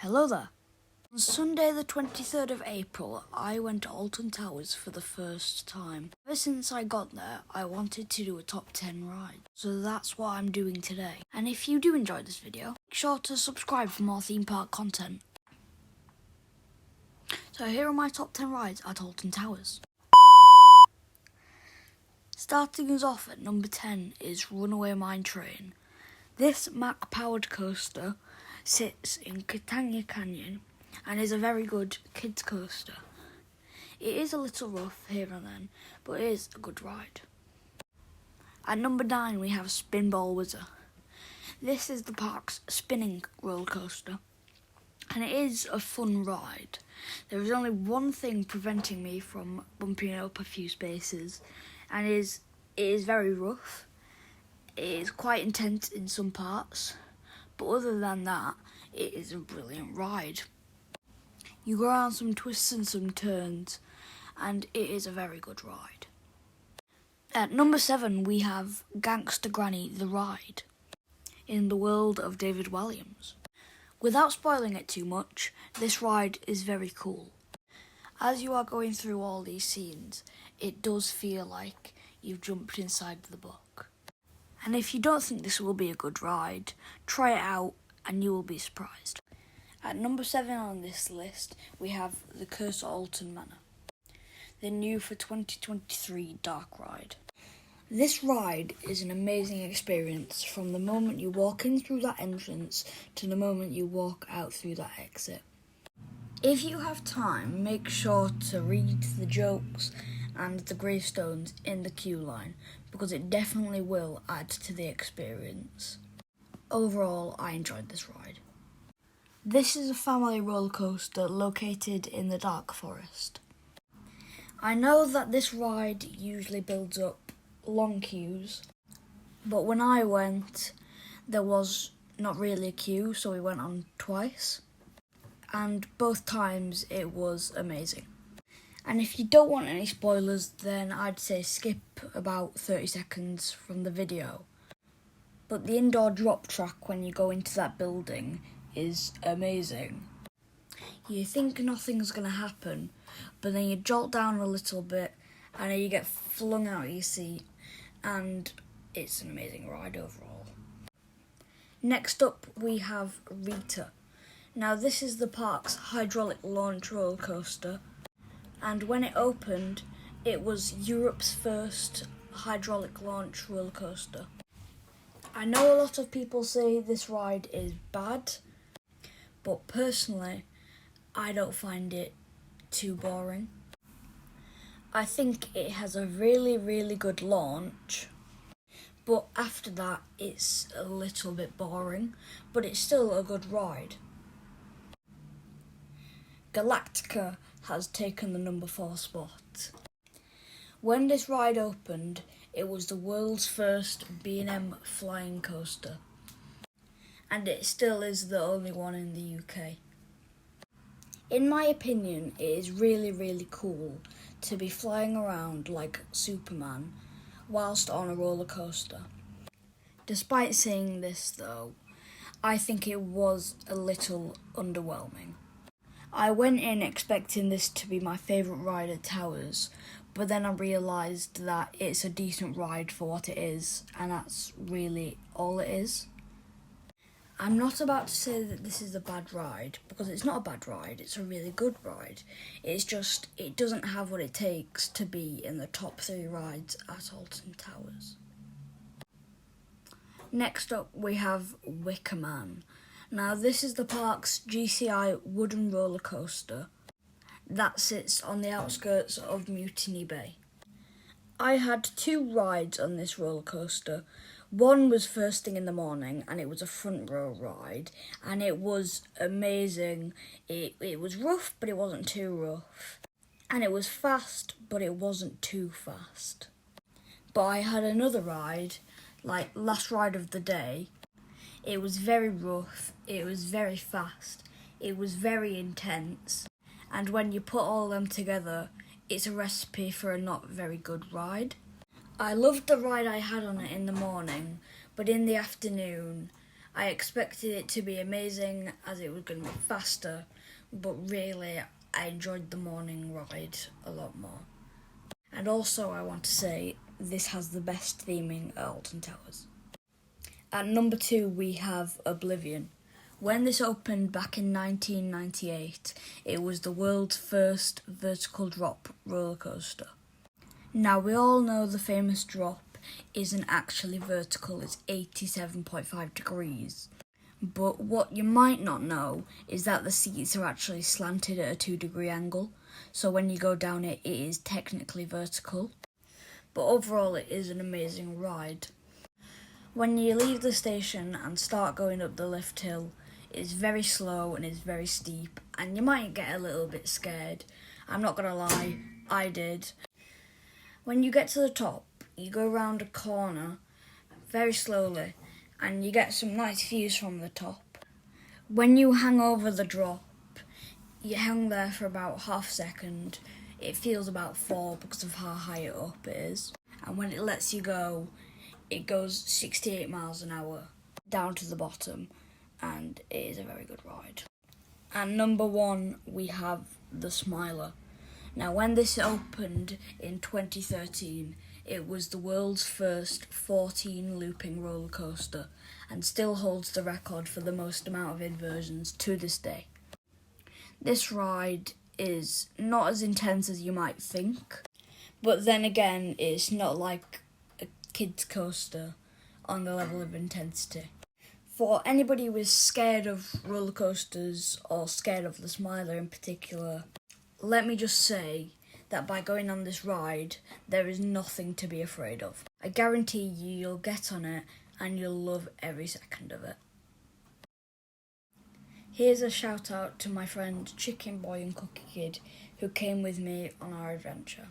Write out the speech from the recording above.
Hello there. On Sunday the 23rd of April, I went to Alton Towers for the first time. Ever since I got there, I wanted to do a top 10 ride. So that's what I'm doing today. And if you do enjoy this video, make sure to subscribe for more theme park content. So here are my top 10 rides at Alton Towers. Starting us off at number 10 is Runaway Mine Train. This Mack-powered coaster sits in Catania Canyon and is a very good kids coaster. It is a little rough here and then, but it is a good ride. At number 9 we have Spinball Whizzer. This is the park's spinning roller coaster, and it is a fun ride. There is only one thing preventing me from bumping up a few spaces, and it is very rough. It is quite intense in some parts, but other than that, it is a brilliant ride. You go around some twists and some turns, and it is a very good ride. At number 7 we have Gangster Granny the Ride, in the world of David Walliams. Without spoiling it too much, this ride is very cool. As you are going through all these scenes, it does feel like you've jumped inside the book. And if you don't think this will be a good ride, try it out and you will be surprised. At number 7 on this list, we have the Curse of Alton Manor, the new for 2023 dark ride. This ride is an amazing experience from the moment you walk in through that entrance to the moment you walk out through that exit. If you have time, make sure to read the jokes and the gravestones in the queue line, because it definitely will add to the experience. Overall, I enjoyed this ride. This is a family roller coaster located in the Dark Forest. I know that this ride usually builds up long queues, but when I went, there was not really a queue, so we went on twice, and both times it was amazing. And if you don't want any spoilers, then I'd say skip about 30 seconds from the video. But the indoor drop track when you go into that building is amazing. You think nothing's going to happen, but then you jolt down a little bit and then you get flung out of your seat, and it's an amazing ride overall. Next up we have Rita. Now this is the park's hydraulic launch roller coaster, and when it opened, it was Europe's first hydraulic launch roller coaster. I know a lot of people say this ride is bad, but personally, I don't find it too boring. I think it has a really, really good launch, but after that, it's a little bit boring, but it's still a good ride. Galactica has taken the number 4 spot. When this ride opened, it was the world's first B&M flying coaster, and it still is the only one in the UK. In my opinion, it is really, really cool to be flying around like Superman whilst on a roller coaster. Despite saying this though, I think it was a little underwhelming. I went in expecting this to be my favourite ride at Towers, but then I realised that it's a decent ride for what it is, and that's really all it is. I'm not about to say that this is a bad ride, because it's not a bad ride, it's a really good ride. It's just, it doesn't have what it takes to be in the top 3 rides at Alton Towers. Next up we have Wickerman. Now this is the park's GCI wooden roller coaster that sits on the outskirts of Mutiny Bay. I had 2 rides on this roller coaster. One was first thing in the morning, and it was a front row ride, and it was amazing. It was rough, but it wasn't too rough. And it was fast, but it wasn't too fast. But I had another ride, like last ride of the day. It was very rough, it was very fast, it was very intense, and when you put all them together, it's a recipe for a not very good ride. I loved the ride I had on it in the morning, but in the afternoon, I expected it to be amazing as it was going to be faster, but really I enjoyed the morning ride a lot more. And also I want to say this has the best theming at Alton Towers. At number 2 we have Oblivion. When this opened back in 1998, it was the world's first vertical drop roller coaster. Now we all know the famous drop isn't actually vertical, it's 87.5 degrees. But what you might not know is that the seats are actually slanted at a 2-degree angle, so when you go down it, it is technically vertical. But overall it is an amazing ride. When you leave the station and start going up the lift hill, it's very slow and it's very steep, and you might get a little bit scared. I'm not gonna lie, I did. When you get to the top, you go around a corner very slowly and you get some nice views from the top. When you hang over the drop, you hang there for about half a second. It feels about 4 because of how high up it is. And when it lets you go, it goes 68 miles an hour down to the bottom, and it is a very good ride. At number 1 we have the Smiler. Now when this opened in 2013, it was the world's first 14 looping roller coaster and still holds the record for the most amount of inversions to this day. This ride is not as intense as you might think, but then again it's not like a kid's coaster on the level of intensity. For anybody who is scared of roller coasters or scared of the Smiler in particular, let me just say that by going on this ride, there is nothing to be afraid of. I guarantee you'll get on it and you'll love every second of it. Here's a shout out to my friend Chicken Boy and Cookie Kid who came with me on our adventure.